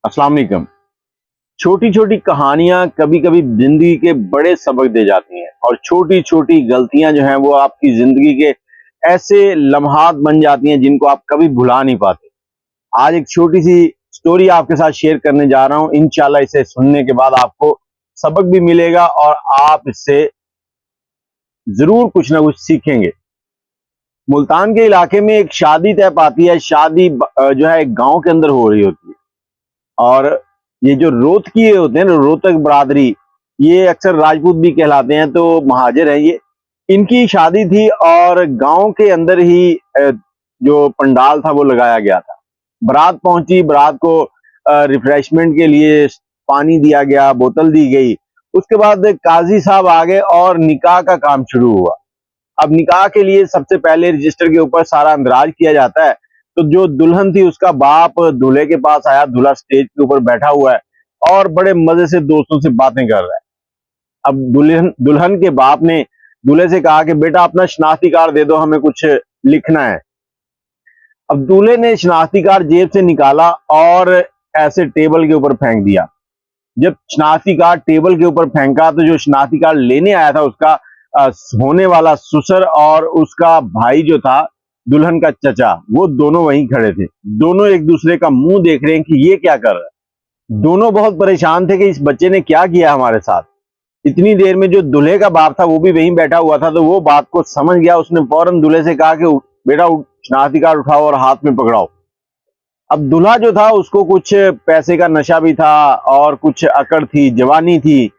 अस्सलाम वालेकुम। छोटी छोटी कहानियां कभी कभी जिंदगी के बड़े सबक दे जाती हैं और छोटी छोटी गलतियां जो हैं वो आपकी जिंदगी के ऐसे लम्हात बन जाती हैं जिनको आप कभी भुला नहीं पाते। आज एक छोटी सी स्टोरी आपके साथ शेयर करने जा रहा हूं। इंशाल्लाह इसे सुनने के बाद आपको सबक भी मिलेगा और आप इससे जरूर कुछ ना कुछ सीखेंगे। मुल्तान के इलाके में एक शादी तय पाती है। शादी जो है एक गांव के अंदर हो रही होती है और ये जो रोहतकी होते हैं ना, रोहतक बरादरी, ये अक्सर राजपूत भी कहलाते हैं, तो महाजिर हैं ये। इनकी शादी थी और गांव के अंदर ही जो पंडाल था वो लगाया गया था। बारात पहुंची, बारात को रिफ्रेशमेंट के लिए पानी दिया गया, बोतल दी गई। उसके बाद काजी साहब आ गए और निकाह का काम शुरू हुआ। अब निकाह के लिए सबसे पहले रजिस्टर के ऊपर सारा अंदराज किया जाता है। तो जो दुल्हन थी उसका बाप दूल्हे के पास आया। दूल्हा स्टेज के ऊपर बैठा हुआ है और बड़े मजे से दोस्तों से बातें कर रहा है। अब दुल्हन दुल्हन के बाप ने दूल्हे से कहा कि बेटा अपना शनाख्ती कार्ड दे दो, हमें कुछ लिखना है। अब दूल्हे ने शनाख्ती कार्ड जेब से निकाला और ऐसे टेबल के ऊपर फेंक दिया। जब शनाख्ती कार्ड टेबल के ऊपर फेंका तो जो शनाख्ती कार्ड लेने आया था उसका होने वाला ससुर और उसका भाई जो था दुल्हन का चचा, वो दोनों वहीं खड़े थे। दोनों एक दूसरे का मुंह देख रहे हैं कि ये क्या कर रहा है। दोनों बहुत परेशान थे कि इस बच्चे ने क्या किया हमारे साथ। इतनी देर में जो दूल्हे का बाप था वो भी वहीं बैठा हुआ था, तो वो बात को समझ गया। उसने फौरन दूल्हे से कहा कि बेटा शनाख्ती कार्ड उठाओ और हाथ में पकड़ाओ। अब दूल्हा जो था उसको कुछ पैसे का नशा भी था और कुछ अकड़ थी, जवानी थी।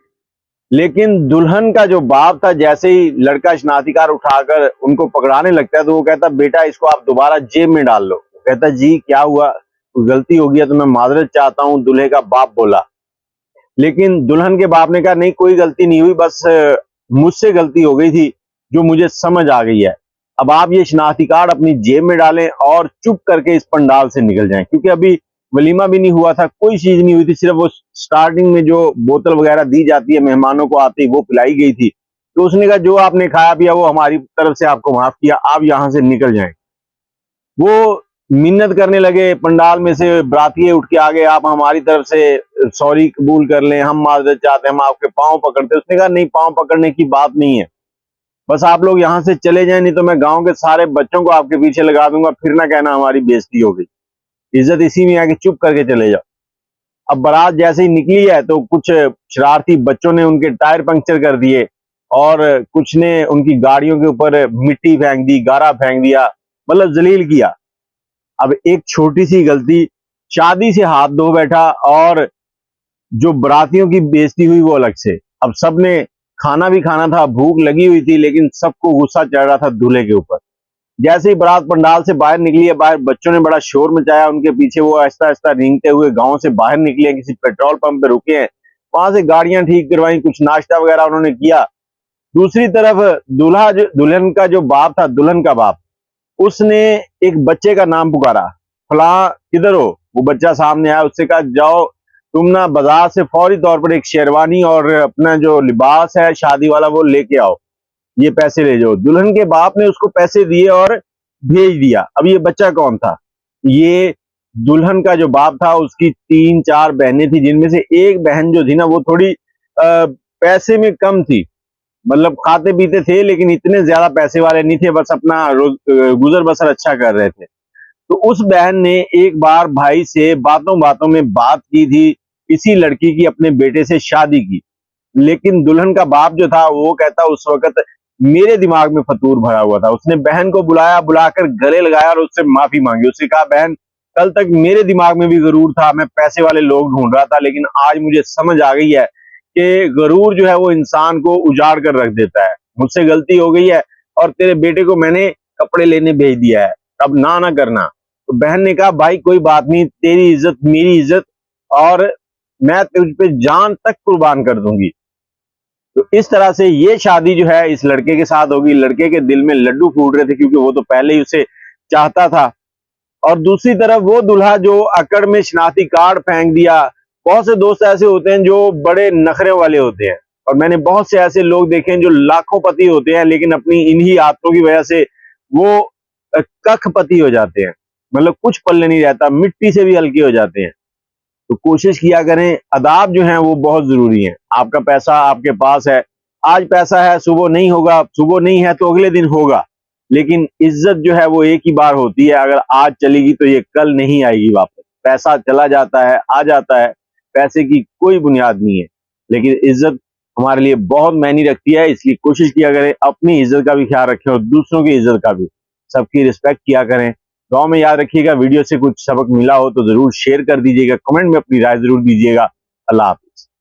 लेकिन दुल्हन का जो बाप था, जैसे ही लड़का शनाख्ती कार्ड उठाकर उनको पकड़ाने लगता है तो वो कहता बेटा इसको आप दोबारा जेब में डाल लो। वो कहता जी क्या हुआ, गलती हो गया तो मैं माजरत चाहता हूं, दूल्हे का बाप बोला। लेकिन दुल्हन के बाप ने कहा नहीं कोई गलती नहीं हुई, बस मुझसे गलती हो गई थी जो मुझे समझ आ गई है। अब आप ये शनाख्ती कार्ड अपनी जेब में डालें और चुप करके इस पंडाल से निकल जाएं, क्योंकि अभी वलीमा भी नहीं हुआ था, कोई चीज नहीं हुई थी, सिर्फ वो स्टार्टिंग में जो बोतल वगैरह दी जाती है मेहमानों को आते ही वो पिलाई गई थी। तो उसने कहा जो आपने खाया पिया वो हमारी तरफ से आपको माफ किया, आप यहां से निकल जाएं। वो मिन्नत करने लगे। पंडाल में से बरातिये उठ के आ गए, आप हमारी तरफ से सॉरी कबूल कर लें, हम माजरत चाहते हैं, हम आपके पांव पकड़ते। उसने कहा नहीं, पांव पकड़ने की बात नहीं है, बस आप लोग यहाँ से चले जाएं, नहीं तो मैं गांव के सारे बच्चों को आपके पीछे लगा दूंगा, फिर ना कहना हमारी बेइज्जती हो गई। इज्जत इसी में आके चुप करके चले जाओ। अब बारात जैसे ही निकली है तो कुछ शरारती बच्चों ने उनके टायर पंक्चर कर दिए और कुछ ने उनकी गाड़ियों के ऊपर मिट्टी फेंक दी, गारा फेंक दिया, मतलब जलील किया। अब एक छोटी सी गलती, शादी से हाथ धो बैठा और जो बरातियों की बेइज्जती हुई वो अलग से। अब सबने खाना भी खाना था, भूख लगी हुई थी, लेकिन सबको गुस्सा चढ़ रहा था दूल्हे के ऊपर। जैसे ही बारात पंडाल से बाहर निकली है, बाहर बच्चों ने बड़ा शोर मचाया, उनके पीछे वो आहिस्ता आहिस्ता रेंगते हुए गांव से बाहर निकले हैं, किसी पेट्रोल पंप पे रुके हैं, वहां से गाड़ियां ठीक करवाई, कुछ नाश्ता वगैरह उन्होंने किया। दूसरी तरफ दूल्हा जो दुल्हन का जो बाप था, दुल्हन का बाप, उसने एक बच्चे का नाम पुकारा, फला किधर हो। वो बच्चा सामने आया, उससे कहा जाओ तुम ना बाजार से फौरी तौर पर एक शेरवानी और अपना जो लिबास है शादी वाला वो लेके आओ, ये पैसे ले जाओ। दुल्हन के बाप ने उसको पैसे दिए और भेज दिया। अब ये बच्चा कौन था, ये दुल्हन का जो बाप था उसकी 3-4 बहनें थी, जिनमें से एक बहन जो थी ना वो थोड़ी पैसे में कम थी, मतलब खाते पीते थे लेकिन इतने ज्यादा पैसे वाले नहीं थे, बस अपना गुजर बसर अच्छा कर रहे थे। तो उस बहन ने एक बार भाई से बातों बातों में बात की थी इसी लड़की की अपने बेटे से शादी की। लेकिन दुल्हन का बाप जो था वो कहता उस वक्त मेरे दिमाग में फतूर भरा हुआ था। उसने बहन को बुलाया, बुलाकर गले लगाया और उससे माफी मांगी। उससे कहा बहन कल तक मेरे दिमाग में भी गरूर था, मैं पैसे वाले लोग ढूंढ रहा था, लेकिन आज मुझे समझ आ गई है कि गरूर जो है वो इंसान को उजाड़ कर रख देता है। मुझसे गलती हो गई है और तेरे बेटे को मैंने कपड़े लेने भेज दिया है, अब ना करना। तो बहन ने कहा भाई कोई बात नहीं, तेरी इज्जत मेरी इज्जत, और मैं तुझ पे जान तक कुर्बान कर दूंगी। तो इस तरह से ये शादी जो है इस लड़के के साथ होगी। लड़के के दिल में लड्डू फूट रहे थे क्योंकि वो तो पहले ही उसे चाहता था। और दूसरी तरफ वो दूल्हा जो अकड़ में शनाख्ती कार्ड फेंक दिया। बहुत से दोस्त ऐसे होते हैं जो बड़े नखरे वाले होते हैं और मैंने बहुत से ऐसे लोग देखे हैं जो लाखोंपति होते हैं लेकिन अपनी इन्हीं आदतों की वजह से वो कखपति हो जाते हैं, मतलब कुछ पल्ले नहीं रहता, मिट्टी से भी हल्के हो जाते हैं। तो कोशिश किया करें, आदाब जो हैं वो बहुत जरूरी हैं। आपका पैसा आपके पास है, आज पैसा है, सुबह नहीं होगा, सुबह नहीं है तो अगले दिन होगा, लेकिन इज्जत जो है वो एक ही बार होती है। अगर आज चलेगी तो ये कल नहीं आएगी वापस। पैसा चला जाता है, आ जाता है, पैसे की कोई बुनियाद नहीं है, लेकिन इज्जत हमारे लिए बहुत मायने रखती है। इसलिए कोशिश किया करें अपनी इज्जत का भी ख्याल रखें और दूसरों की इज्जत का भी, सबकी रिस्पेक्ट किया करें। दुआ में याद रखिएगा, वीडियो से कुछ सबक मिला हो तो जरूर शेयर कर दीजिएगा, कमेंट में अपनी राय जरूर दीजिएगा। अल्लाह हाफ़िज़।